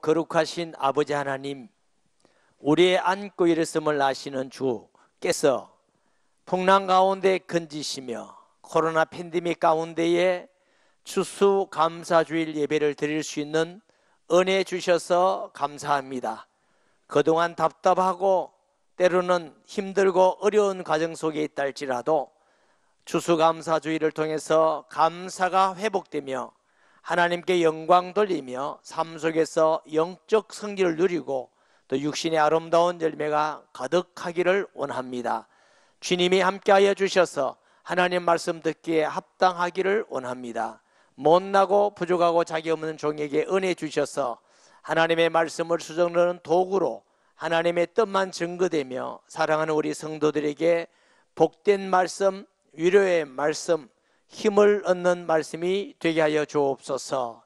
거룩하신 아버지 하나님, 우리의 안고 일었음을 아시는 주께서 풍랑 가운데 건지시며 코로나 팬데믹 가운데에 추수감사주일 예배를 드릴 수 있는 은혜 주셔서 감사합니다. 그동안 답답하고 때로는 힘들고 어려운 과정 속에 있다 할지라도 추수감사주일을 통해서 감사가 회복되며 하나님께 영광 돌리며 삶 속에서 영적 성기를 누리고 또 육신의 아름다운 열매가 가득하기를 원합니다. 주님이 함께하여 주셔서 하나님 말씀 듣기에 합당하기를 원합니다. 못나고 부족하고 자기 없는 종에게 은혜 주셔서 하나님의 말씀을 수정하는 도구로 하나님의 뜻만 증거되며 사랑하는 우리 성도들에게 복된 말씀, 위로의 말씀, 힘을 얻는 말씀이 되게 하여 주옵소서.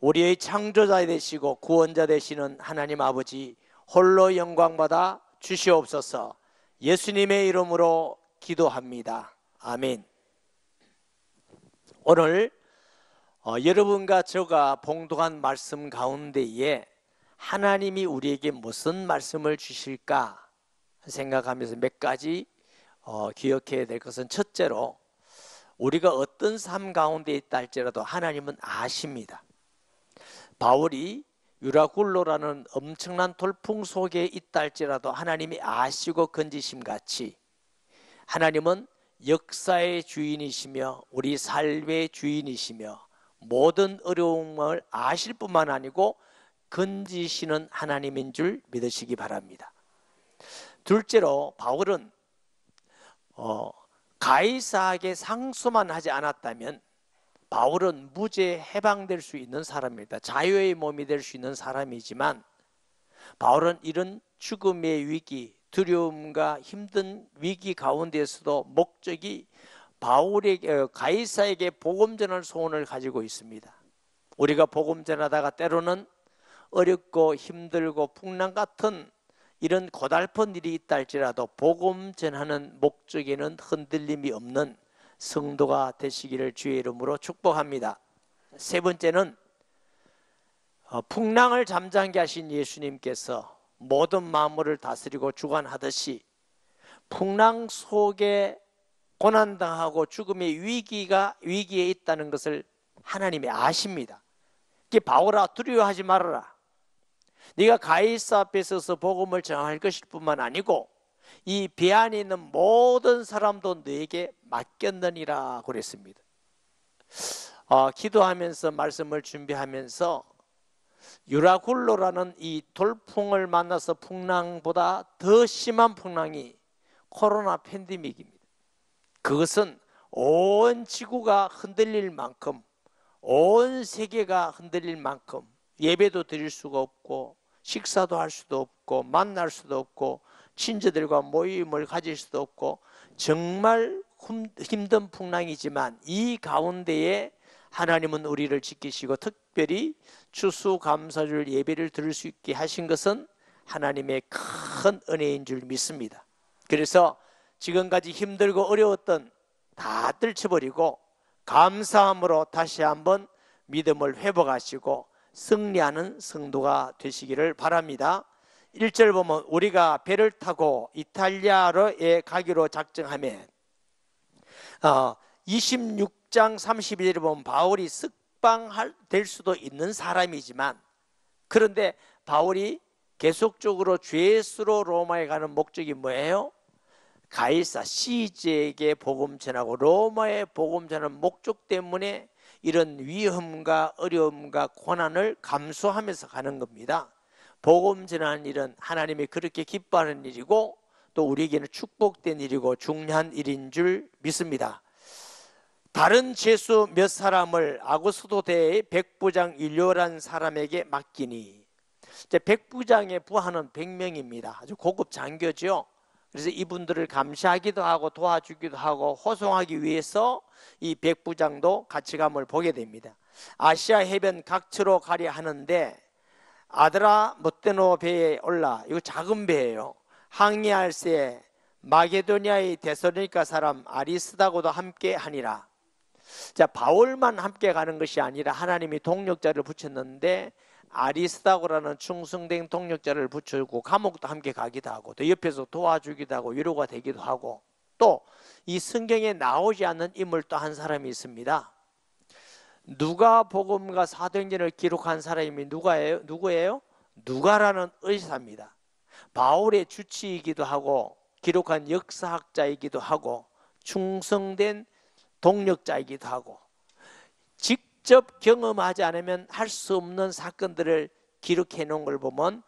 우리의 창조자 되시고 구원자 되시는 하나님 아버지 홀로 영광받아 주시옵소서. 예수님의 이름으로 기도합니다. 아멘. 오늘 여러분과 저가 봉독한 말씀 가운데에 하나님이 우리에게 무슨 말씀을 주실까 생각하면서 몇 가지 기억해야 될 것은, 첫째로 우리가 어떤 삶 가운데 있다 할지라도 하나님은 아십니다. 바울이 유라굴로라는 엄청난 돌풍 속에 있다 할지라도 하나님이 아시고 건지심 같이 하나님은 역사의 주인이시며 우리 삶의 주인이시며 모든 어려움을 아실 뿐만 아니고 건지시는 하나님인 줄 믿으시기 바랍니다. 둘째로 바울은 가이사에게 상소만 하지 않았다면 바울은 무죄 해방될 수 있는 사람입니다. 자유의 몸이 될 수 있는 사람이지만 바울은 이런 죽음의 위기, 두려움과 힘든 위기 가운데서도 목적이 바울에게, 가이사에게 복음 전할 소원을 가지고 있습니다. 우리가 복음 전하다가 때로는 어렵고 힘들고 풍랑 같은 이런 고달픈 일이 있다 할지라도 복음 전하는 목적에는 흔들림이 없는 성도가 되시기를 주의 이름으로 축복합니다. 세 번째는 풍랑을 잠잠게 하신 예수님께서 모든 만물을 다스리고 주관하듯이 풍랑 속에 고난당하고 죽음의 위기에 있다는 것을 하나님이 아십니다. 바울아, 두려워하지 말아라. 네가 가이사 앞에 서서 복음을 전할 것일 뿐만 아니고 이 배 안에 있는 모든 사람도 너에게 맡겼느니라 그랬습니다. 기도하면서 말씀을 준비하면서 유라굴로라는 이 돌풍을 만나서 풍랑보다 더 심한 풍랑이 코로나 팬데믹입니다. 그것은 온 지구가 흔들릴 만큼, 온 세계가 흔들릴 만큼 예배도 드릴 수가 없고 식사도 할 수도 없고 만날 수도 없고 친지들과 모임을 가질 수도 없고 정말 힘든 풍랑이지만 이 가운데에 하나님은 우리를 지키시고 특별히 추수감사주일 예배를 드릴 수 있게 하신 것은 하나님의 큰 은혜인 줄 믿습니다. 그래서 지금까지 힘들고 어려웠던 다 떨쳐버리고 감사함으로 다시 한번 믿음을 회복하시고 승리하는 성도가 되시기를 바랍니다. 1절 보면 우리가 배를 타고 이탈리아로에 가기로 작정하면 26장 31절에 보면 바울이 석방될 수도 있는 사람이지만 그런데 바울이 계속적으로 죄수로 로마에 가는 목적이 뭐예요? 가이사 시제에게 복음 전하고 로마에 복음 전하는 목적 때문에 이런 위험과 어려움과 고난을 감수하면서 가는 겁니다. 복음 전하는 일은 하나님이 그렇게 기뻐하는 일이고 또 우리에게는 축복된 일이고 중요한 일인 줄 믿습니다. 다른 죄수 몇 사람을 아고스도대의 백부장 율료라는 사람에게 맡기니, 백부장의 부하는 100명입니다. 아주 고급 장교죠. 그래서 이분들을 감시하기도 하고 도와주기도 하고 호송하기 위해서 이 백부장도 같이 감을 보게 됩니다. 아시아 해변 각처로 가려 하는데 아드라 모테노 배에 올라, 이거 작은 배예요. 항해할 새 마게도니아의 데살로니가 사람 아리스다고도 함께 하니라. 자, 바울만 함께 가는 것이 아니라 하나님이 동력자를 붙였는데 아리스다고라는 충성된 동력자를 붙여주고 감옥도 함께 가기도 하고 또 옆에서 도와주기도 하고 위로가 되기도 하고, 또 이 성경에 나오지 않는 인물 또 한 사람이 있습니다. 누가복음과 사도행전을 기록한 사람이 누구예요? 누가라는 의사입니다. 바울의 주치이기도 하고 기록한 역사학자이기도 하고 충성된 동력자이기도 하고, 직접 경험하지 않으면 할 수 없는 사건들을 기록해 놓은 걸 보면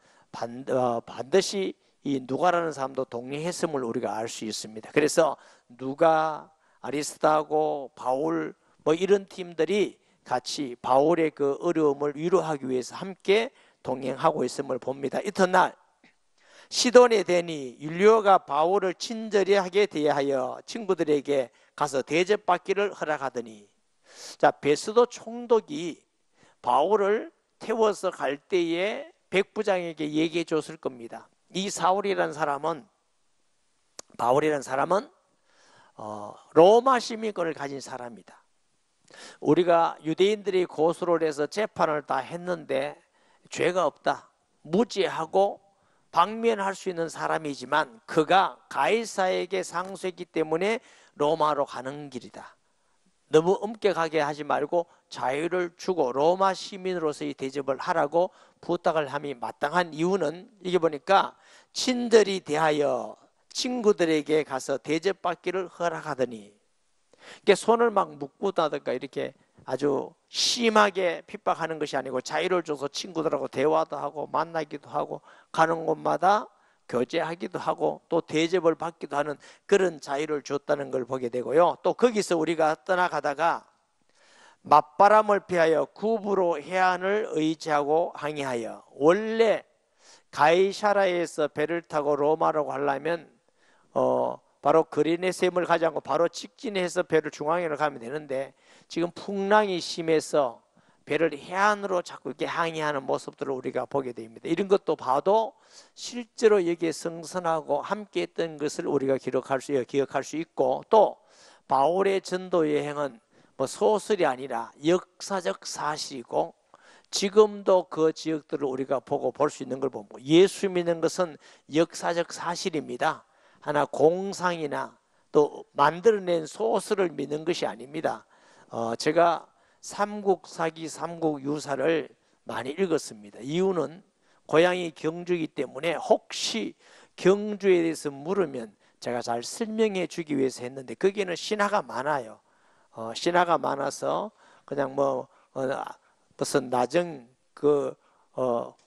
반드시 이 누가라는 사람도 동행했음을 우리가 알 수 있습니다. 그래서 누가, 아리스다고, 바울 이런 팀들이 같이 바울의 그 어려움을 위로하기 위해서 함께 동행하고 있음을 봅니다. 이튿날 시돈에 대니 율리오가 바울을 친절하게 대하여 친구들에게 가서 대접받기를 허락하더니, 자, 베스도 총독이 바울을 태워서 갈 때에 백부장에게 얘기해 줬을 겁니다. 이 바울이라는 사람은 로마 시민권을 가진 사람이다. 우리가 유대인들이 고소를 해서 재판을 다 했는데 죄가 없다, 무죄하고 방면할 수 있는 사람이지만 그가 가이사에게 상소했기 때문에 로마로 가는 길이다. 너무 엄격하게 하지 말고 자유를 주고 로마 시민으로서의 대접을 하라고 부탁을 함이 마땅한 이유는, 이게 보니까 친절히 대하여 친구들에게 가서 대접받기를 허락하더니, 이게 손을 막 묶고다든가 이렇게 아주 심하게 핍박하는 것이 아니고 자유를 줘서 친구들하고 대화도 하고 만나기도 하고 가는 곳마다 교제하기도 하고 또 대접을 받기도 하는 그런 자유를 줬다는 걸 보게 되고요. 또 거기서 우리가 떠나가다가 맞바람을 피하여 구부로 해안을 의지하고 항해하여, 원래 가이사라에서 배를 타고 로마로 가려면 바로 그리네셈을 가지 않고 바로 직진해서 배를 중앙으로 가면 되는데, 지금 풍랑이 심해서 배를 해안으로 자꾸 이렇게 항해하는 모습들을 우리가 보게 됩니다. 이런 것도 봐도 실제로 여기에 성선하고 함께 했던 것을 우리가 기억할 수 있고, 또 바울의 전도 여행은 소설이 아니라 역사적 사실이고 지금도 그 지역들을 우리가 보고 볼 수 있는 걸 보고, 예수 믿는 것은 역사적 사실입니다. 하나 공상이나 또 만들어낸 소설을 믿는 것이 아닙니다. 제가 삼국사기, 삼국유사를 많이 읽었습니다. 이유는 고향이 경주이기 때문에 혹시 경주에 대해서 물으면 제가 잘 설명해 주기 위해서 했는데, 거기에는 신화가 많아요. 신화가 많아서 그냥 무슨 나정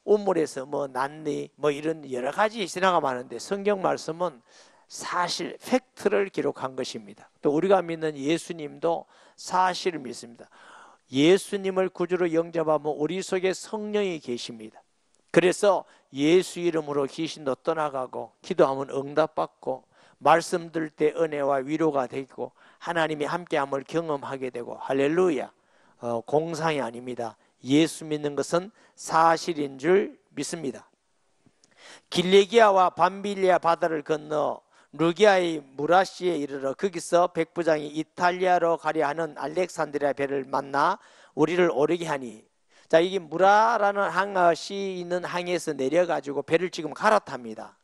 우물에서 난리 이런 여러 가지 신화가 많은데, 성경 말씀은 사실 팩트를 기록한 것입니다. 또 우리가 믿는 예수님도 사실을 믿습니다. 예수님을 구주로 영접하면 우리 속에 성령이 계십니다. 그래서 예수 이름으로 귀신도 떠나가고 기도하면 응답받고 말씀 들을 때 은혜와 위로가 되고 하나님이 함께함을 경험하게 되고, 할렐루야. 공상이 아닙니다. 예수 믿는 것은 사실인 줄 믿습니다. 길레기아와 밤빌리아 바다를 건너 루기아의 무라시에 이르러 거기서 백부장이 이탈리아로 가려 하는 알렉산드리아 배를 만나 우리를 오르게 하니, 자, 이게 무라라는 항시 있는 항에서 내려가지고 배를 지금 갈아탑니다.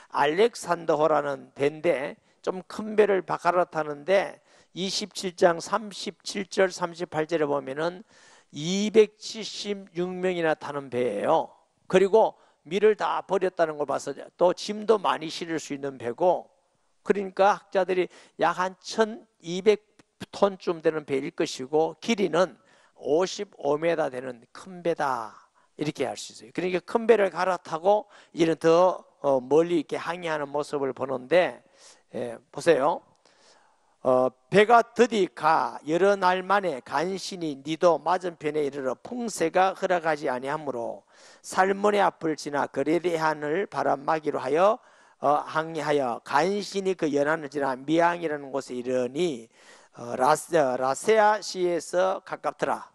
알렉산더호라는 배인데 좀 큰 배를 갈아타는데 27장 37절 38절에 보면은 276명이나 타는 배예요. 그리고 밀을 다 버렸다는 걸 봐서 또 짐도 많이 실을 수 있는 배고, 그러니까 학자들이 약 한 1200톤쯤 되는 배일 것이고 길이는 55m 되는 큰 배다, 이렇게 할 수 있어요. 그러니까 큰 배를 갈아타고 이제는 더 멀리 이렇게 항해하는 모습을 보는데, 보세요. 배가 드디 가 여러 날 만에 간신히 니도 맞은편에 이르러 풍세가 흘러가지 아니하므로 살몬의 앞을 지나 그레리한을 바람막이로 하여 항해하여 간신히 그 연안을 지나 미항이라는 곳에 이르니 라세아시에서 가깝더라.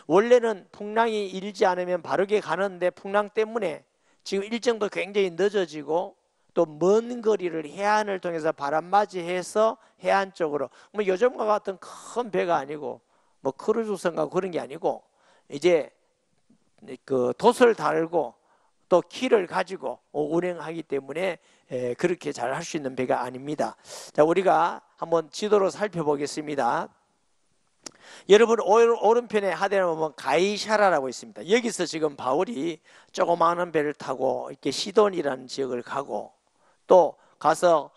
원래는 풍랑이 일지 않으면 바르게 가는데 풍랑 때문에 지금 일정도 굉장히 늦어지고 또 먼 거리를 해안을 통해서 바람맞이해서 해안 쪽으로, 요즘과 같은 큰 배가 아니고 크루즈선가 그런 게 아니고 이제 그 돛을 달고 또 키를 가지고 운행하기 때문에 그렇게 잘 할 수 있는 배가 아닙니다. 자, 우리가 한번 지도로 살펴보겠습니다. 여러분 오른편에 하단에 보면 가이사라라고 있습니다. 여기서 지금 바울이 조그마한 배를 타고 이렇게 시돈이라는 지역을 가고 또 가서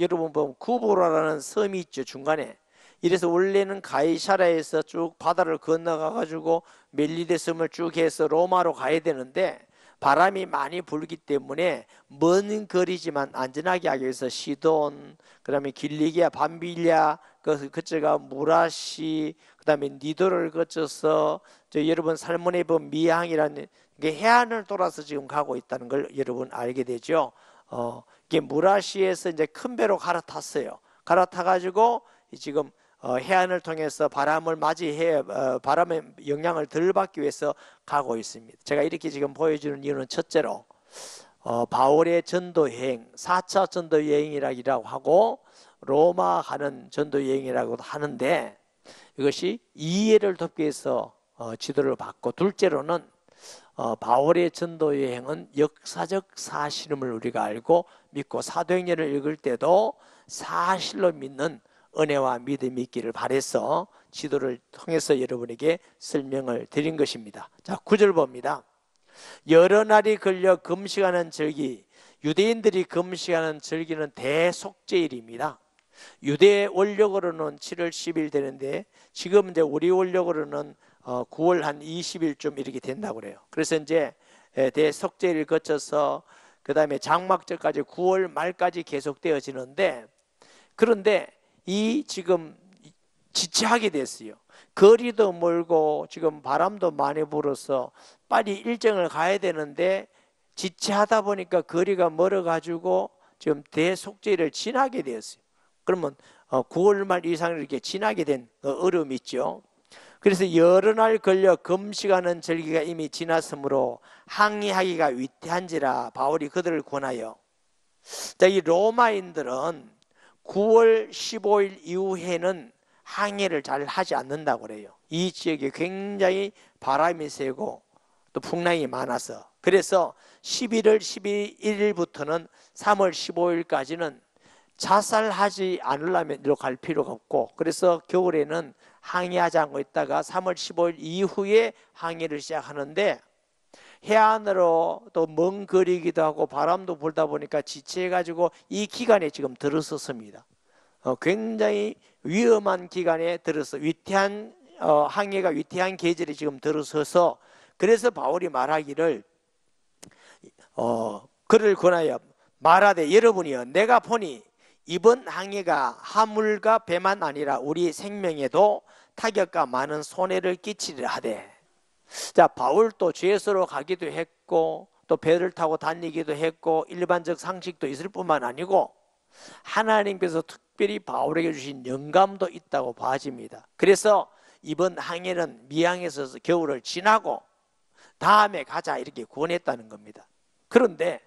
여러분 보면 구보라라는 섬이 있죠, 중간에. 이래서 원래는 가이사라에서 쭉 바다를 건너가 가지고 멜리데 섬을 쭉 해서 로마로 가야 되는데 바람이 많이 불기 때문에 먼 거리지만 안전하게 하기 위해서 시돈, 그 다음에 길리기아, 밤빌리아, 그쪽가 무라시, 그 다음에 니도를 거쳐서 여러분 살모네본 미항이라는 게 해안을 돌아서 지금 가고 있다는 걸 여러분 알게 되죠. 이게 무라시에서 이제 큰 배로 갈아탔어요. 갈아타가지고 지금 해안을 통해서 바람을 맞이해 바람의 영향을 덜 받기 위해서 가고 있습니다. 제가 이렇게 지금 보여주는 이유는 첫째로 바울의 전도 여행, 4차 전도 여행이라고 하고 로마 가는 전도 여행이라고도 하는데 이것이 이해를 돕기 위해서 지도를 받고, 둘째로는 바울의 전도 여행은 역사적 사실임을 우리가 알고 믿고 사도행전을 읽을 때도 사실로 믿는 은혜와 믿음이 있기를 바라서 지도를 통해서 여러분에게 설명을 드린 것입니다. 자, 9절 봅니다. 여러 날이 걸려 금식하는 절기, 유대인들이 금식하는 절기는 대속죄일입니다. 유대 원력으로는 7월 10일 되는데 지금 이제 우리 원력으로는 9월 한 20일쯤 이렇게 된다고 그래요. 그래서 이제 대속죄일을 거쳐서 그 다음에 장막절까지 9월 말까지 계속되어지는데, 그런데 이 지금 지체하게 됐어요. 거리도 멀고 지금 바람도 많이 불어서 빨리 일정을 가야 되는데 지체하다 보니까 거리가 멀어가지고 지금 대속죄를 지나게 되었어요. 그러면 9월 말 이상 이렇게 지나게 된 어려움이 있죠. 그래서 여러 날 걸려 금식하는 절기가 이미 지났으므로 항의하기가 위태한지라 바울이 그들을 권하여, 자, 이 로마인들은 9월 15일 이후에는 항해를 잘 하지 않는다고 그래요. 이 지역에 굉장히 바람이 세고 또 풍랑이 많아서, 그래서 11월 11일부터는 3월 15일까지는 자살하지 않으려면 이리로 갈 필요가 없고, 그래서 겨울에는 항해하지 않고 있다가 3월 15일 이후에 항해를 시작하는데, 해안으로 또 먼 거리기도 하고 바람도 불다 보니까 지체해가지고 이 기간에 지금 들어섰습니다. 굉장히 위험한 기간에 들어서 위태한 항해가 위태한 계절이 지금 들어서서, 그래서 바울이 말하기를 그를 권하여 말하되 여러분이여 내가 보니 이번 항해가 화물과 배만 아니라 우리 생명에도 타격과 많은 손해를 끼치리라 하되, 자, 바울도 죄수로 가기도 했고 또 배를 타고 다니기도 했고 일반적 상식도 있을 뿐만 아니고 하나님께서 특별히 바울에게 주신 영감도 있다고 봐집니다. 그래서 이번 항해는 미항에서 겨울을 지나고 다음에 가자 이렇게 권했다는 겁니다. 그런데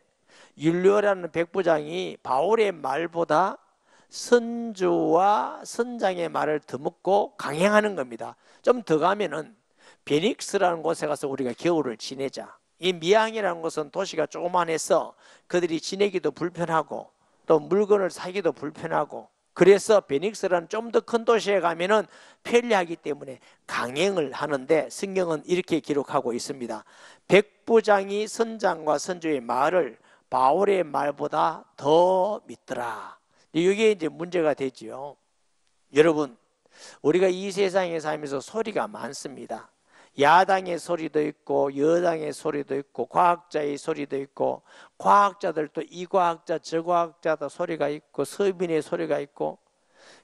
율리오라는 백부장이 바울의 말보다 선주와 선장의 말을 더먹고 강행하는 겁니다. 좀 더 가면은 베닉스라는 곳에 가서 우리가 겨울을 지내자. 이 미항이라는 곳은 도시가 조그만해서 그들이 지내기도 불편하고 또 물건을 사기도 불편하고, 그래서 베닉스라는 좀 더 큰 도시에 가면은 편리하기 때문에 강행을 하는데 성경은 이렇게 기록하고 있습니다. 백부장이 선장과 선주의 말을 바울의 말보다 더 믿더라. 이게 이제 문제가 되죠. 여러분, 우리가 이 세상에 살면서 소리가 많습니다. 야당의 소리도 있고 여당의 소리도 있고 과학자의 소리도 있고, 과학자들도 이 과학자 저 과학자도 소리가 있고 서민의 소리가 있고,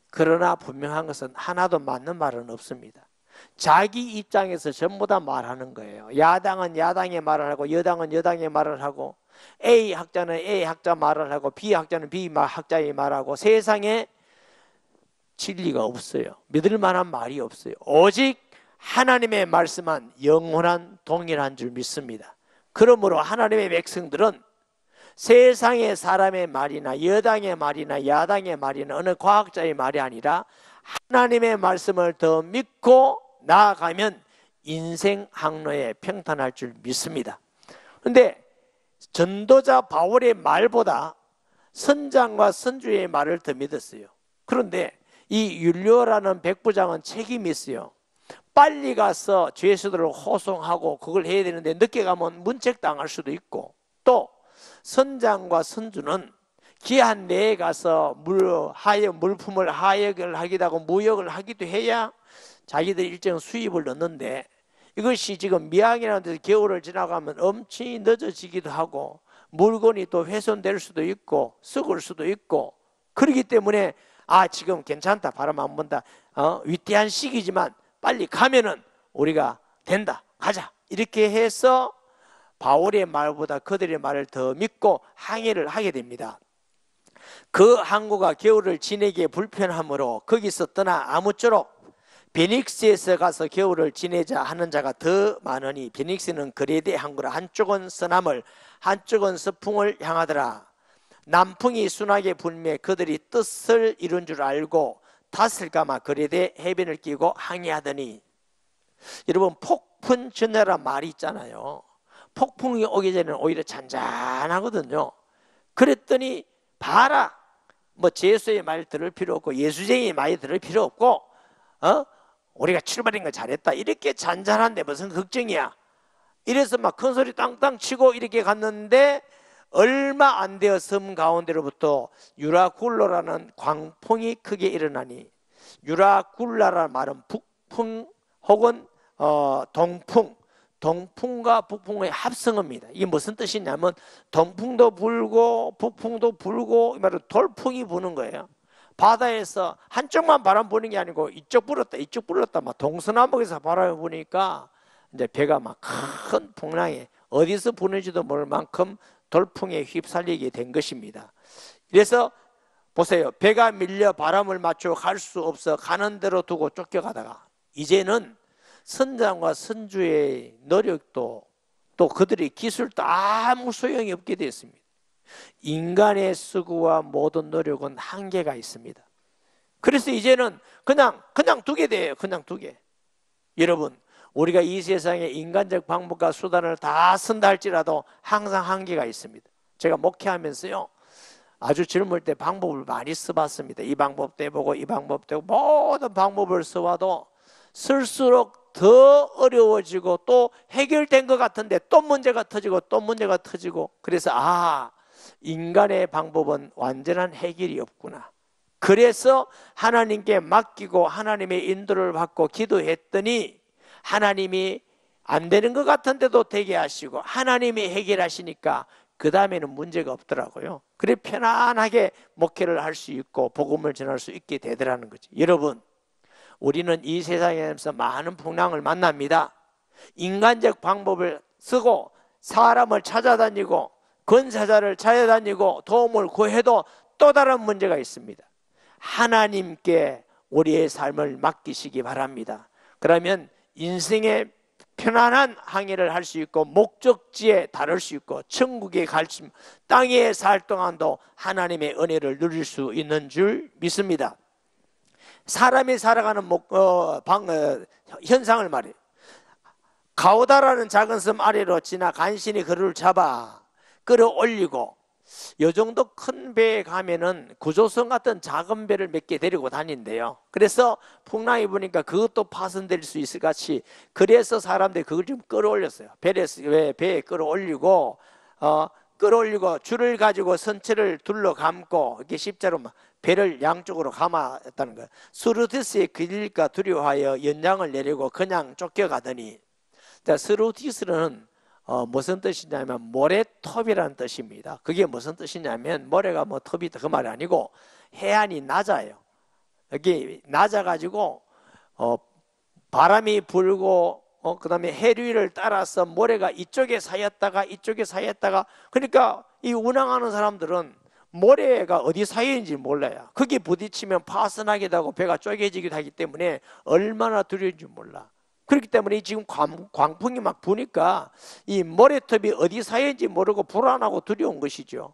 그러나 분명한 것은 하나도 맞는 말은 없습니다. 자기 입장에서 전부 다 말하는 거예요. 야당은 야당의 말을 하고 여당은 여당의 말을 하고 A 학자는 A 학자 말을 하고 B 학자는 B 학자의 말하고, 세상에 진리가 없어요. 믿을 만한 말이 없어요. 오직 하나님의 말씀만 영원한 동일한 줄 믿습니다. 그러므로 하나님의 백성들은 세상의 사람의 말이나 여당의 말이나 야당의 말이나 어느 과학자의 말이 아니라 하나님의 말씀을 더 믿고 나아가면 인생 항로에 평탄할 줄 믿습니다. 그런데 전도자 바울의 말보다 선장과 선주의 말을 더 믿었어요. 그런데 이 율리오라는 백부장은 책임이 있어요. 빨리 가서 죄수들을 호송하고 그걸 해야 되는데 늦게 가면 문책당할 수도 있고, 또 선장과 선주는 기한 내에 가서 물품을 하역을 하기도 하고 무역을 하기도 해야 자기들 일정 수입을 넣는데, 이것이 지금 미항이라는 데서 겨울을 지나가면 엄청 늦어지기도 하고 물건이 또 훼손될 수도 있고 썩을 수도 있고, 그렇기 때문에 지금 괜찮다, 바람 안 분다, 위태한 시기지만 빨리 가면은 우리가 된다, 가자, 이렇게 해서 바울의 말보다 그들의 말을 더 믿고 항해를 하게 됩니다. 그 항구가 겨울을 지내기에 불편하므로 거기서 떠나 아무쪼록 베닉스에서 가서 겨울을 지내자 하는 자가 더 많으니, 베닉스는 그레데 항구라. 한쪽은 서남을 한쪽은 서풍을 향하더라. 남풍이 순하게 불매 그들이 뜻을 이룬 줄 알고 닷을까마 그레데 해변을 끼고 항해하더니, 여러분 폭풍 전야란 말이 있잖아요. 폭풍이 오기 전에는 오히려 잔잔하거든요. 그랬더니 봐라, 뭐 제수의 말 들을 필요 없고 예수쟁이의 말 들을 필요 없고 우리가 출발한 거 잘했다, 이렇게 잔잔한데 무슨 걱정이야. 이래서 막 큰 소리 땅땅 치고 이렇게 갔는데 얼마 안 되어 섬 가운데로부터 유라굴로라는 광풍이 크게 일어나니, 유라굴라라는 말은 북풍 혹은 동풍, 동풍과 북풍의 합성어입니다. 이게 무슨 뜻이냐면 동풍도 불고 북풍도 불고, 이 말은 돌풍이 부는 거예요. 바다에서 한쪽만 바람 부는 게 아니고 이쪽 불었다 이쪽 불었다 막 동서남북에서 바람이 부니까 이제 배가 막 큰 풍랑에 어디서 부는지도 모를 만큼 돌풍에 휩쓸리게 된 것입니다. 그래서 보세요, 배가 밀려 바람을 맞추고 갈 수 없어 가는 대로 두고 쫓겨가다가 이제는 선장과 선주의 노력도 또 그들의 기술도 아무 소용이 없게 되었습니다. 인간의 수고와 모든 노력은 한계가 있습니다. 그래서 이제는 그냥 두게 돼요. 그냥 두게. 여러분, 우리가 이 세상에 인간적 방법과 수단을 다 쓴다 할지라도 항상 한계가 있습니다. 제가 목회하면서요, 아주 젊을 때 방법을 많이 써봤습니다. 이 방법도 해보고 이 방법도 해보고 모든 방법을 써봐도 쓸수록 더 어려워지고 또 해결된 것 같은데 또 문제가 터지고 또 문제가 터지고, 그래서 인간의 방법은 완전한 해결이 없구나. 그래서 하나님께 맡기고 하나님의 인도를 받고 기도했더니 하나님이 안 되는 것 같은데도 되게 하시고 하나님이 해결하시니까 그 다음에는 문제가 없더라고요. 그래 편안하게 목회를 할 수 있고 복음을 전할 수 있게 되더라는 거죠. 여러분, 우리는 이 세상에서 많은 풍랑을 만납니다. 인간적 방법을 쓰고 사람을 찾아다니고 권사자를 찾아다니고 도움을 구해도 또 다른 문제가 있습니다. 하나님께 우리의 삶을 맡기시기 바랍니다. 그러면 인생의 편안한 항해를 할 수 있고 목적지에 다를 수 있고 천국에 갈 수, 땅에 살 동안도 하나님의 은혜를 누릴 수 있는 줄 믿습니다. 사람이 살아가는 현상을 말해요. 가오다라는 작은 섬 아래로 지나 간신히 그를 잡아 끌어올리고, 요 정도 큰 배에 가면은 구조선 같은 작은 배를 몇 개 데리고 다닌대요. 그래서 풍랑이 부니까 그것도 파손될 수 있을 같이, 그래서 사람들이 그걸 좀 끌어올렸어요. 배에 끌어올리고 줄을 가지고 선체를 둘러 감고 이렇게 십자로 배를 양쪽으로 감았다는 거예요. 스루티스의 그릴까 두려워하여 연장을 내리고 그냥 쫓겨가더니, 스루티스는 무슨 뜻이냐면 모래톱이라는 뜻입니다. 그게 무슨 뜻이냐면 모래가 톱이 그 말이 아니고 해안이 낮아요. 여기 낮아가지고 바람이 불고 그 다음에 해류를 따라서 모래가 이쪽에 쌓였다가 이쪽에 쌓였다가, 그러니까 이 운항하는 사람들은 모래가 어디 쌓여있는지 몰라요. 거기 부딪히면 파손하기도 하고 배가 쪼개지기도 하기 때문에 얼마나 두려운지 몰라. 그렇기 때문에 지금 광풍이 막 부니까 이 모래톱이 어디 쌓여있는지 모르고 불안하고 두려운 것이죠.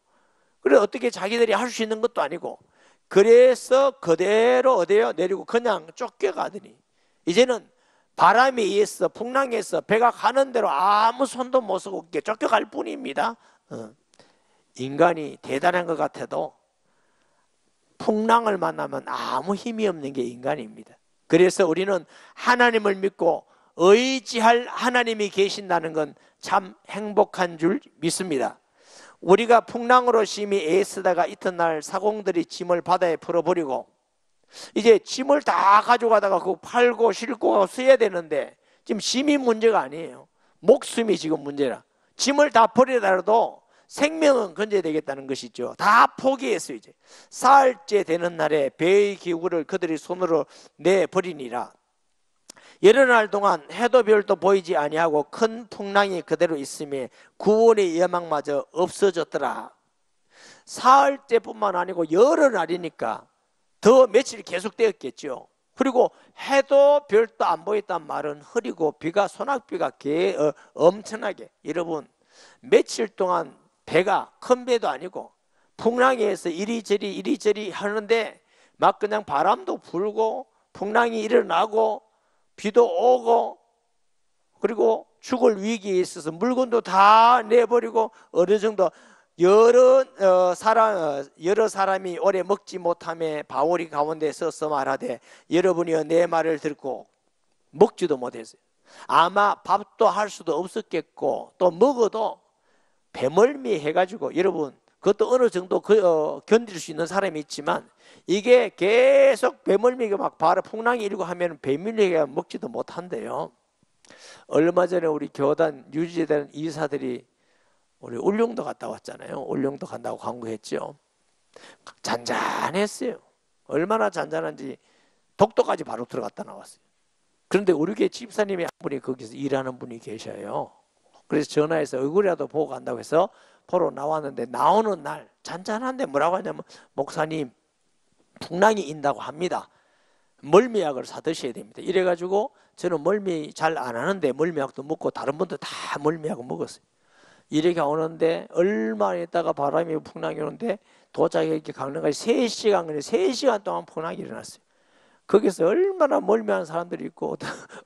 그래서 어떻게 자기들이 할 수 있는 것도 아니고, 그래서 그대로 어디요 내리고 그냥 쫓겨가더니 이제는 바람에 의해서 풍랑에서 배가 가는 대로 아무 손도 못 쓰고 쫓겨갈 뿐입니다. 인간이 대단한 것 같아도 풍랑을 만나면 아무 힘이 없는 게 인간입니다. 그래서 우리는 하나님을 믿고 의지할 하나님이 계신다는 건 참 행복한 줄 믿습니다. 우리가 풍랑으로 심히 애쓰다가 이튿날 사공들이 짐을 바다에 풀어버리고 이제 짐을 다 가져가다가 그거 팔고 싣고 써야 되는데 지금 짐이 문제가 아니에요. 목숨이 지금 문제라. 짐을 다 버리더라도 생명은 건져야 되겠다는 것이죠. 다 포기했어요. 이제 사흘째 되는 날에 배의 기구를 그들이 손으로 내버리니라. 여러 날 동안 해도 별도 보이지 아니하고 큰 풍랑이 그대로 있음에 구원의 여망마저 없어졌더라. 사흘째뿐만 아니고 여러 날이니까 더 며칠 계속되었겠죠. 그리고 해도 별도 안 보였단 말은 흐리고 비가 소낙비가 엄청나게, 여러분 며칠 동안 배가 큰 배도 아니고 풍랑에 의해서 이리저리 하는데 막 그냥 바람도 불고 풍랑이 일어나고 비도 오고 그리고 죽을 위기에 있어서 물건도 다 내버리고 어느 정도 여러 사람이 오래 먹지 못하며 바울이 가운데 서서 말하되 여러분이여 내 말을 듣고 먹지도 못했어요. 아마 밥도 할 수도 없었겠고 또 먹어도 배멀미 해가지고, 여러분 그것도 어느 정도 견딜 수 있는 사람이 있지만 이게 계속 배멀미가 막 바로 풍랑이 일고 하면 배멀미가 먹지도 못한대요. 얼마 전에 우리 교단 유지되는 이사들이 우리 울릉도 갔다 왔잖아요. 울릉도 간다고 광고했죠. 잔잔했어요. 얼마나 잔잔한지 독도까지 바로 들어갔다 나왔어요. 그런데 우리 교회 집사님이 한 분이 거기서 일하는 분이 계셔요. 그래서 전화해서 얼굴이라도 보고 간다고 해서 보러 나왔는데 나오는 날 잔잔한데 뭐라고 하냐면 목사님 풍랑이 인다고 합니다. 멀미약을 사 드셔야 됩니다. 이래가지고 저는 멀미 잘 안 하는데 멀미약도 먹고 다른 분들 다 멀미약을 먹었어요. 이렇게 오는데 얼마 있다가 바람이 풍랑이 오는데 도착에 이렇게 강릉까지 3시간 걸려 3시간 동안 풍랑이 일어났어요. 거기서 얼마나 멀미한 사람들이 있고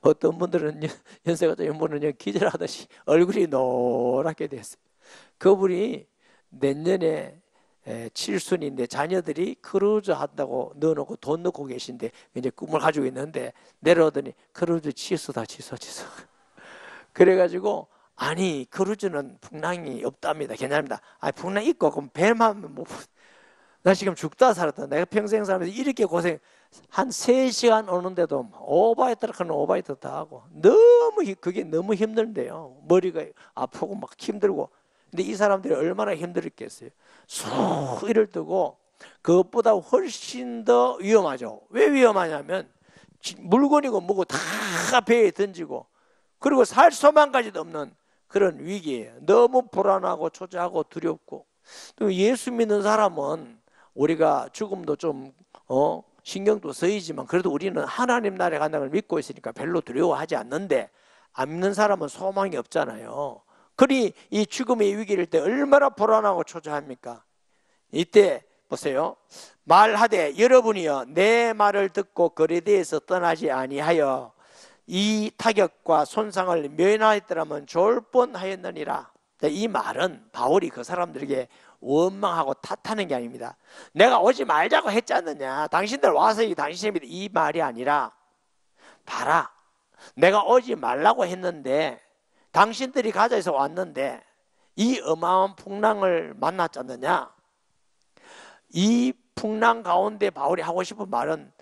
어떤 분들은 연세가 좀 분은 기절하듯이 얼굴이 노랗게 됐어요. 그분이 내년에 칠순인데 자녀들이 크루즈 한다고 넣어놓고 돈 넣고 계신데 이제 꿈을 가지고 있는데 내려오더니 크루즈 취소. 그래가지고 아니 크루즈는 풍랑이 없답니다. 괜찮습니다. 아니 풍랑 있고 그럼 배만 못. 나 지금 죽다 살았다. 내가 평생 살면서 이렇게 고생 한 3시간 오는데도 오바이트라 하는 오바이트 다 하고 그게 너무 힘든데요. 머리가 아프고 막 힘들고. 근데 이 사람들이 얼마나 힘들었겠어요. 이를 뜨고 그것보다 훨씬 더 위험하죠. 왜 위험하냐면 물건이고 뭐고 다 배에 던지고 그리고 살 소망까지도 없는 그런 위기예요. 너무 불안하고 초조하고 두렵고. 또 예수 믿는 사람은 우리가 죽음도 좀 신경도 쓰이지만 그래도 우리는 하나님 나라에 간다는 걸 믿고 있으니까 별로 두려워하지 않는데 안 믿는 사람은 소망이 없잖아요. 그러니 이 죽음의 위기일 때 얼마나 불안하고 초조합니까? 이때 보세요. 말하되 여러분이여 내 말을 듣고 거리대에서 떠나지 아니하여 이 타격과 손상을 면하였더라면 좋을 뻔하였느니라. 이 말은 바울이 그 사람들에게 원망하고 탓하는 게 아닙니다. 내가 오지 말자고 했지 않느냐, 당신들 와서 당신이 이 말이 아니라 봐라 내가 오지 말라고 했는데 당신들이 가자 해서 왔는데 이 어마어마한 풍랑을 만났지 않느냐. 이 풍랑 가운데 바울이 하고 싶은 말은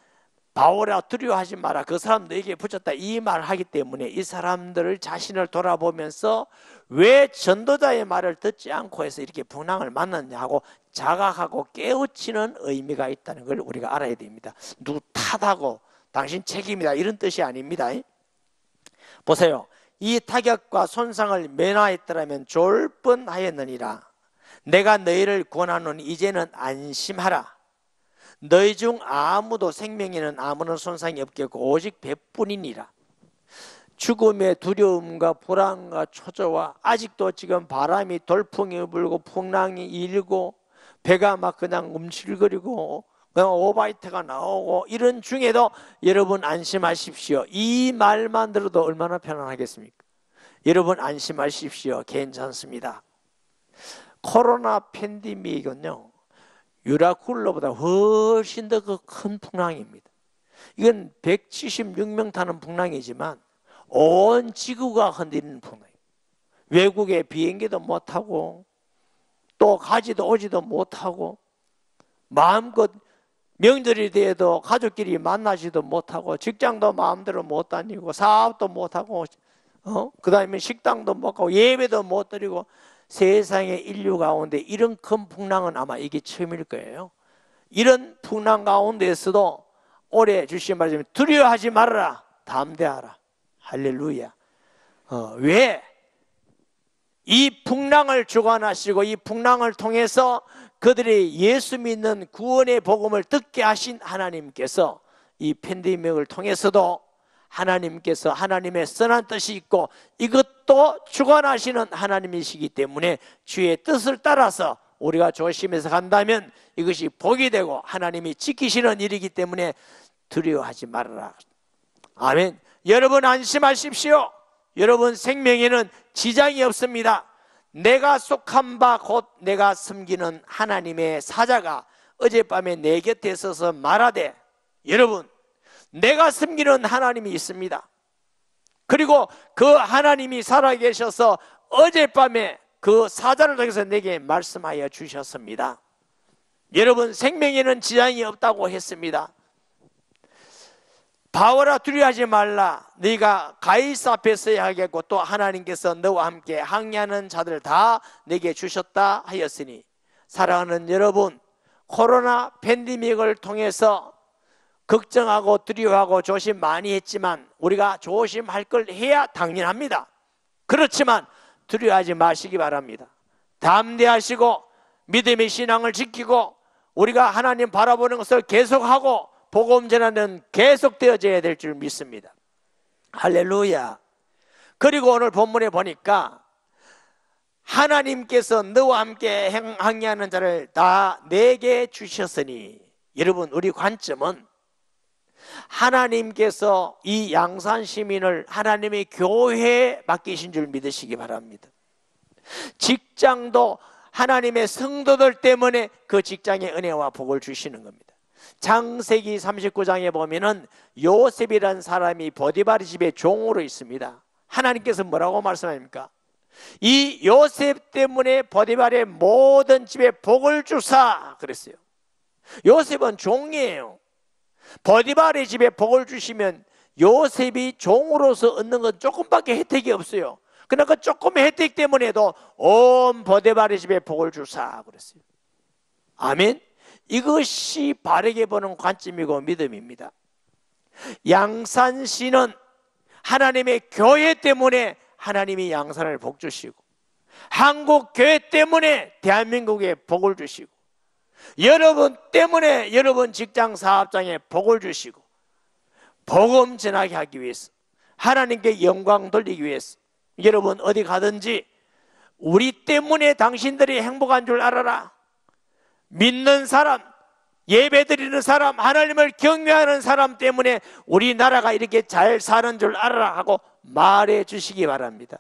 바울아 두려워하지 마라, 그 사람 너에게 붙였다, 이 말을 하기 때문에 이 사람들을 자신을 돌아보면서 왜 전도자의 말을 듣지 않고 해서 이렇게 풍랑을 만났냐 하고 자각하고 깨우치는 의미가 있다는 걸 우리가 알아야 됩니다. 누구 탓하고 당신 책임이다 이런 뜻이 아닙니다. 보세요. 이 타격과 손상을 면하였더라면 좋을 뻔하였느니라. 내가 너희를 권하노니 이제는 안심하라. 너희 중 아무도 생명에는 아무런 손상이 없겠고 오직 배뿐이니라. 죽음의 두려움과 불안과 초조와 아직도 지금 바람이 돌풍이 불고 풍랑이 일고 배가 막 그냥 움찔거리고 오바이트가 나오고 이런 중에도 여러분 안심하십시오. 이 말만 들어도 얼마나 편안하겠습니까? 여러분 안심하십시오. 괜찮습니다. 코로나 팬데믹은요, 유라굴로보다 훨씬 더 큰 풍랑입니다. 이건 176명 타는 풍랑이지만 온 지구가 흔들리는 풍랑이에요. 외국에 비행기도 못 타고 또 가지도 오지도 못하고 마음껏 명절이 돼도 가족끼리 만나지도 못하고 직장도 마음대로 못 다니고 사업도 못하고 그 다음에 식당도 못 가고 예배도 못 드리고 세상의 인류 가운데 이런 큰 풍랑은 아마 이게 처음일 거예요. 이런 풍랑 가운데에서도 올해 주신 말씀 두려워하지 말아라, 담대하라. 할렐루야. 왜? 이 풍랑을 주관하시고 이 풍랑을 통해서 그들이 예수 믿는 구원의 복음을 듣게 하신 하나님께서 이 팬데믹을 통해서도 하나님께서 하나님의 선한 뜻이 있고 이것도 주관하시는 하나님이시기 때문에 주의 뜻을 따라서 우리가 조심해서 간다면 이것이 복이 되고 하나님이 지키시는 일이기 때문에 두려워하지 말아라. 아멘. 여러분 안심하십시오. 여러분 생명에는 지장이 없습니다. 내가 속한 바 곧 내가 섬기는 하나님의 사자가 어젯밤에 내 곁에 서서 말하되, 여러분 내가 섬기는 하나님이 있습니다. 그리고 그 하나님이 살아계셔서 어젯밤에 그 사자를 통해서 내게 말씀하여 주셨습니다. 여러분 생명에는 지장이 없다고 했습니다. 바울아 두려워하지 말라. 네가 가이사 앞에 서야 하겠고 또 하나님께서 너와 함께 항해하는 자들 다 내게 주셨다 하였으니, 사랑하는 여러분, 코로나 팬데믹을 통해서 걱정하고 두려워하고 조심 많이 했지만 우리가 조심할 걸 해야 당연합니다. 그렇지만 두려워하지 마시기 바랍니다. 담대하시고 믿음의 신앙을 지키고 우리가 하나님 바라보는 것을 계속하고 복음 전하는 계속되어져야 될 줄 믿습니다. 할렐루야. 그리고 오늘 본문에 보니까 하나님께서 너와 함께 항해하는 자를 다 내게 주셨으니, 여러분 우리 관점은 하나님께서 이 양산 시민을 하나님의 교회에 맡기신 줄 믿으시기 바랍니다. 직장도 하나님의 성도들 때문에 그 직장의 은혜와 복을 주시는 겁니다. 창세기 39장에 보면은 요셉이라는 사람이 보디바리 집의 종으로 있습니다. 하나님께서 뭐라고 말씀합니까? 이 요셉 때문에 보디바리의 모든 집에 복을 주사 그랬어요. 요셉은 종이에요. 보디바리 집에 복을 주시면 요셉이 종으로서 얻는 건 조금밖에 혜택이 없어요. 그러나 그 조금의 혜택 때문에도 온 보디바리 집에 복을 주사 그랬어요. 아멘. 이것이 바르게 보는 관점이고 믿음입니다. 양산시는 하나님의 교회 때문에 하나님이 양산을 복 주시고, 한국 교회 때문에 대한민국에 복을 주시고, 여러분 때문에 여러분 직장 사업장에 복을 주시고, 복음 전하게 하기 위해서, 하나님께 영광 돌리기 위해서, 여러분 어디 가든지 우리 때문에 당신들이 행복한 줄 알아라. 믿는 사람, 예배드리는 사람, 하나님을 경외하는 사람 때문에 우리나라가 이렇게 잘 사는 줄 알아라 하고 말해 주시기 바랍니다.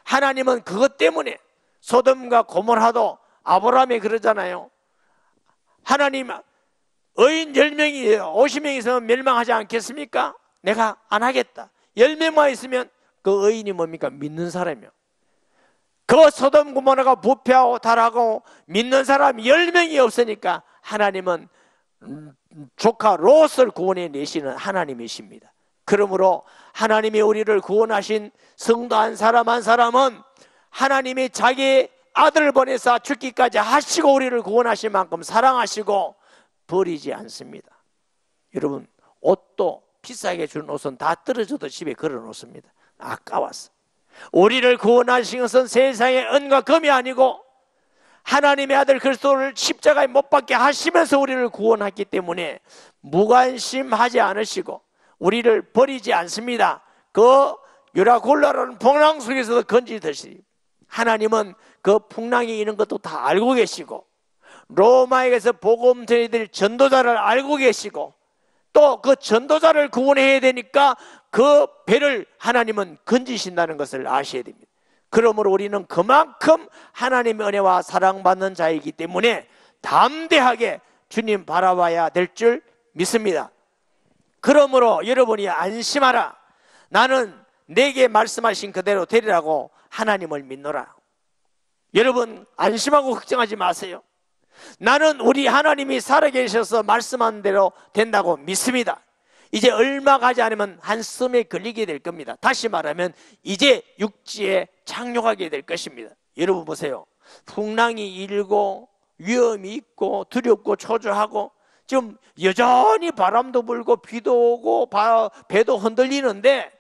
하나님은 그것 때문에 소돔과 고모라도 아브라함이 그러잖아요. 하나님 의인 10명이 50명이 있으면 멸망하지 않겠습니까? 내가 안 하겠다. 10명만 있으면 그 의인이 뭡니까? 믿는 사람이요. 그 소돔 고모라가 부패하고 타락하고 믿는 사람이 10명이 없으니까 하나님은 조카 롯을 구원해 내시는 하나님이십니다. 그러므로 하나님이 우리를 구원하신 성도 한 사람 한 사람은 하나님이 자기 아들을 보내서 죽기까지 하시고 우리를 구원하신 만큼 사랑하시고 버리지 않습니다. 여러분 옷도 비싸게 준 옷은 다 떨어져도 집에 걸어 놓습니다. 아까워서. 우리를 구원하신 것은 세상의 은과 금이 아니고 하나님의 아들 그리스도를 십자가에 못 박게 하시면서 우리를 구원했기 때문에 무관심하지 않으시고 우리를 버리지 않습니다. 그 유라굴라라는 풍랑 속에서도 건지듯이 하나님은 그 풍랑이 있는 것도 다 알고 계시고 로마에게서 복음 전해야 될 전도자를 알고 계시고 또 그 전도자를 구원해야 되니까 그 배를 하나님은 건지신다는 것을 아셔야 됩니다. 그러므로 우리는 그만큼 하나님의 은혜와 사랑받는 자이기 때문에 담대하게 주님 바라봐야 될 줄 믿습니다. 그러므로 여러분이 안심하라. 나는 내게 말씀하신 그대로 되리라고 하나님을 믿노라. 여러분 안심하고 걱정하지 마세요. 나는 우리 하나님이 살아계셔서 말씀한 대로 된다고 믿습니다. 이제 얼마 가지 않으면 한숨에 걸리게 될 겁니다. 다시 말하면 이제 육지에 착륙하게 될 것입니다. 여러분 보세요. 풍랑이 일고 위험이 있고 두렵고 초조하고 지금 여전히 바람도 불고 비도 오고 배도 흔들리는데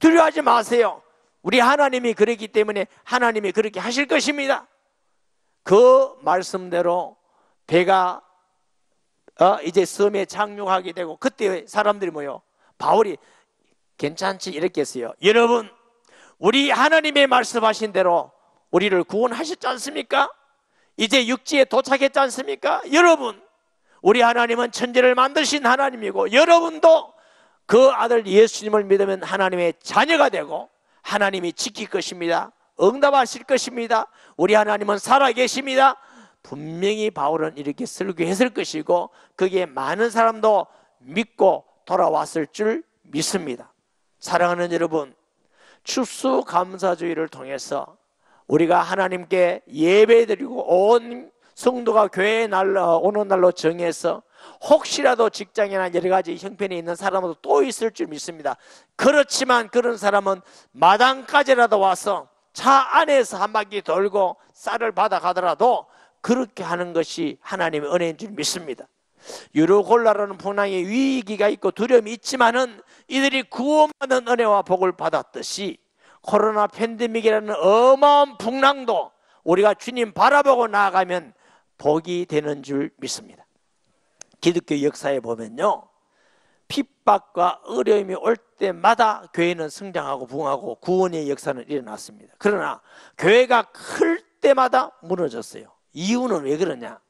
두려워하지 마세요. 우리 하나님이 그랬기 때문에 하나님이 그렇게 하실 것입니다. 그 말씀대로 배가 이제 섬에 착륙하게 되고 그때 사람들이 뭐요? 바울이 괜찮지 이렇게 했어요. 여러분 우리 하나님의 말씀하신 대로 우리를 구원하셨지 않습니까? 이제 육지에 도착했지 않습니까? 여러분 우리 하나님은 천지를 만드신 하나님이고 여러분도 그 아들 예수님을 믿으면 하나님의 자녀가 되고 하나님이 지킬 것입니다. 응답하실 것입니다. 우리 하나님은 살아계십니다. 분명히 바울은 이렇게 설교했을 것이고 거기에 많은 사람도 믿고 돌아왔을 줄 믿습니다. 사랑하는 여러분, 추수감사주의를 통해서 우리가 하나님께 예배드리고 온 성도가 교회에 오는 날로 정해서 혹시라도 직장이나 여러 가지 형편이 있는 사람도 또 있을 줄 믿습니다. 그렇지만 그런 사람은 마당까지라도 와서 차 안에서 한 바퀴 돌고 쌀을 받아 가더라도 그렇게 하는 것이 하나님의 은혜인 줄 믿습니다. 유로골라라는 풍랑의 위기가 있고 두려움이 있지만은 이들이 구원받는 은혜와 복을 받았듯이 코로나 팬데믹이라는 어마어마한 풍랑도 우리가 주님 바라보고 나아가면 복이 되는 줄 믿습니다. 기독교 역사에 보면요, 핍박과 어려움이 올 때마다 교회는 성장하고 부흥하고 구원의 역사는 일어났습니다. 그러나 교회가 클 때마다 무너졌어요. 이유는 왜 그러냐?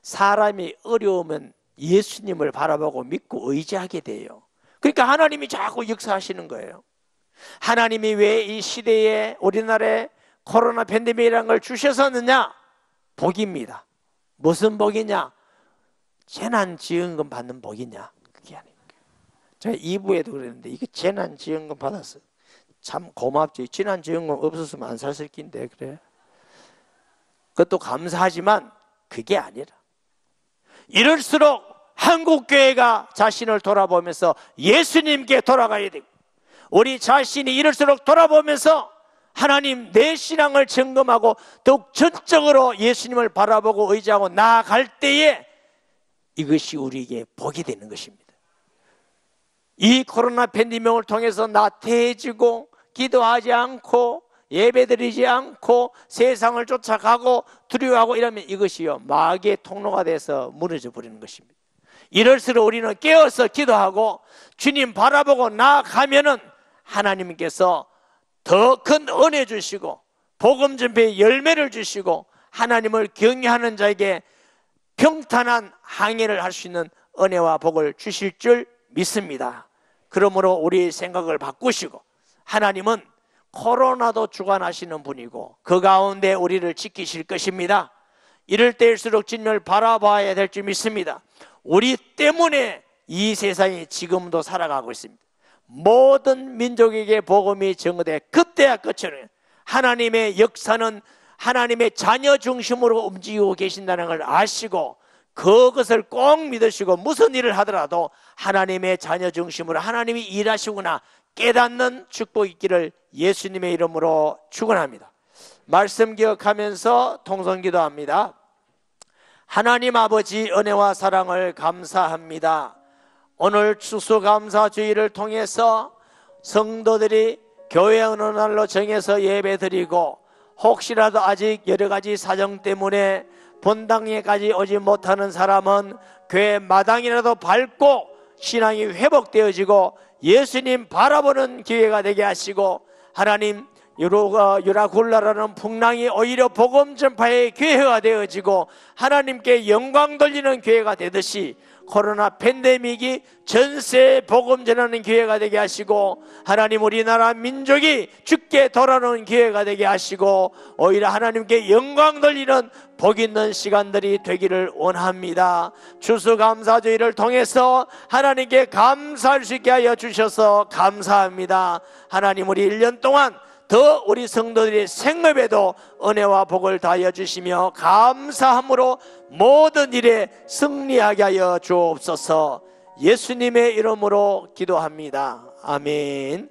사람이 어려우면 예수님을 바라보고 믿고 의지하게 돼요. 그러니까 하나님이 자꾸 역사하시는 거예요. 하나님이 왜 이 시대에 우리나라에 코로나 팬데믹이라는 걸 주셨었느냐? 복입니다. 무슨 복이냐? 재난지원금 받는 복이냐? 그게 아닙니다. 제가 2부에도 그랬는데 이거 재난지원금 받았어요. 참 고맙죠. 재난지원금 없었으면 안 살 끼인데 그래. 그것도 감사하지만 그게 아니라 이럴수록 한국교회가 자신을 돌아보면서 예수님께 돌아가야 되고 우리 자신이 이럴수록 돌아보면서 하나님 내 신앙을 점검하고 더욱 전적으로 예수님을 바라보고 의지하고 나아갈 때에 이것이 우리에게 복이 되는 것입니다. 이 코로나 팬데믹을 통해서 나태해지고 기도하지 않고 예배드리지 않고 세상을 쫓아가고 두려워하고 이러면 이것이요 마귀의 통로가 돼서 무너져 버리는 것입니다. 이럴수록 우리는 깨어서 기도하고 주님 바라보고 나아가면은 하나님께서 더 큰 은혜 주시고 복음 전파의 열매를 주시고 하나님을 경외하는 자에게 평탄한 항해를 할 수 있는 은혜와 복을 주실 줄 믿습니다. 그러므로 우리의 생각을 바꾸시고 하나님은 코로나도 주관하시는 분이고 그 가운데 우리를 지키실 것입니다. 이럴 때일수록 주님을 바라봐야 될 줄 믿습니다. 우리 때문에 이 세상이 지금도 살아가고 있습니다. 모든 민족에게 복음이 전거돼 그때야 끝이에요. 하나님의 역사는 하나님의 자녀 중심으로 움직이고 계신다는 걸 아시고 그것을 꼭 믿으시고 무슨 일을 하더라도 하나님의 자녀 중심으로 하나님이 일하시구나 깨닫는 축복이 있기를 예수님의 이름으로 축원합니다. 말씀 기억하면서 통성기도합니다. 하나님 아버지 은혜와 사랑을 감사합니다. 오늘 추수감사주의를 통해서 성도들이 교회 어느 날로 정해서 예배드리고 혹시라도 아직 여러 가지 사정 때문에 본당에까지 오지 못하는 사람은 교회 마당이라도 밟고 신앙이 회복되어지고 예수님 바라보는 기회가 되게 하시고 하나님 유라굴라라는 풍랑이 오히려 복음 전파의 기회가 되어지고 하나님께 영광 돌리는 기회가 되듯이 코로나 팬데믹이 전세에 복음 전하는 기회가 되게 하시고, 하나님 우리나라 민족이 주께 돌아오는 기회가 되게 하시고, 오히려 하나님께 영광 돌리는 복 있는 시간들이 되기를 원합니다. 추수감사주의를 통해서 하나님께 감사할 수 있게 하여 주셔서 감사합니다. 하나님 우리 1년 동안 더 우리 성도들의 생업에도 은혜와 복을 다하여 주시며 감사함으로 모든 일에 승리하게 하여 주옵소서. 예수님의 이름으로 기도합니다. 아멘.